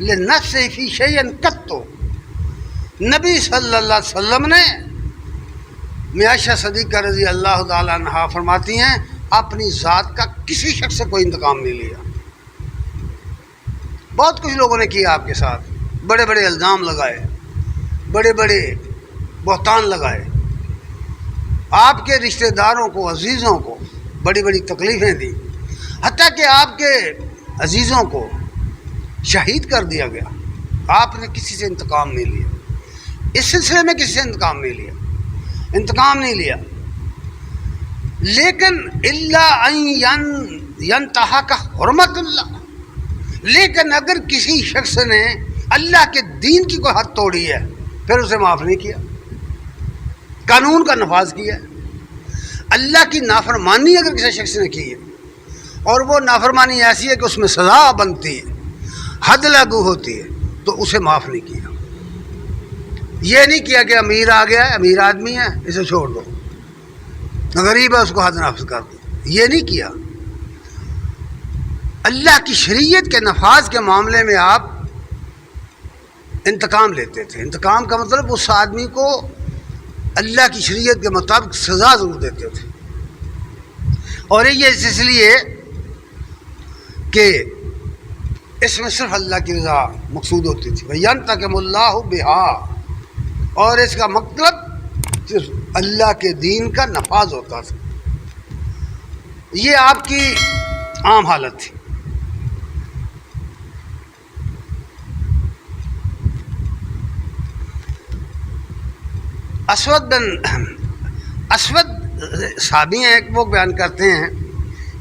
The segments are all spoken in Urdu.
لنفسه فی شیء قط، نبی صلی اللہ علیہ وسلم نے، عائشہ صدیقہ رضی اللہ تعالی عنہا فرماتی ہیں، اپنی ذات کا کسی شخص سے کوئی انتقام نہیں لیا۔ بہت کچھ لوگوں نے کیا آپ کے ساتھ، بڑے بڑے الزام لگائے، بڑے بڑے بہتان لگائے، آپ کے رشتہ داروں کو، عزیزوں کو بڑی بڑی تکلیفیں دی، حتیٰ کہ آپ کے عزیزوں کو شہید کر دیا گیا۔ آپ نے کسی سے انتقام نہیں لیا، اس سلسلے میں کسی سے انتقام نہیں لیا، لیکن الا ان ينتهك حرمت اللہ، لیکن اگر کسی شخص نے اللہ کے دین کی کوئی حد توڑی ہے پھر اسے معاف نہیں کیا، قانون کا نفاذ کیا ہے۔ اللہ کی نافرمانی اگر کسی شخص نے کی ہے اور وہ نافرمانی ایسی ہے کہ اس میں سزا بنتی ہے، حد لاگو ہوتی ہے، تو اسے معاف نہیں کیا۔ یہ نہیں کیا کہ امیر آ گیا ہے، امیر آدمی ہے، اسے چھوڑ دو، غریب ہے اس کو حد نافذ کر دو، یہ نہیں کیا۔ اللہ کی شریعت کے نفاذ کے معاملے میں آپ انتقام لیتے تھے۔ انتقام کا مطلب اس آدمی کو اللہ کی شریعت کے مطابق سزا ضرور دیتے تھے، اور یہ اس لیے کہ اس میں صرف اللہ کی رضا مقصود ہوتی تھی، وَيَنْتَقِمُ اللَّهُ بِهَا، اور اس کا مطلب صرف اللہ کے دین کا نفاذ ہوتا تھا۔ یہ آپ کی عام حالت تھی۔ اسود صحابی ہیں، ایک وہ بیان کرتے ہیں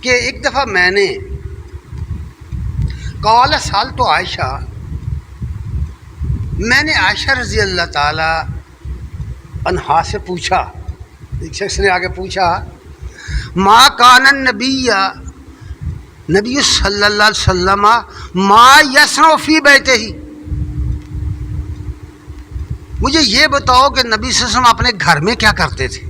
کہ ایک دفعہ میں نے قال سألت عائشہ، میں نے عائشہ رضی اللہ تعالی عنہا سے پوچھا، ایک شخص نے آگے پوچھا، ما کان النبی صلی اللہ علیہ وسلم ما یصنع فی بیتہ، مجھے یہ بتاؤ کہ نبی صلی اللہ علیہ وسلم اپنے گھر میں کیا کرتے تھے۔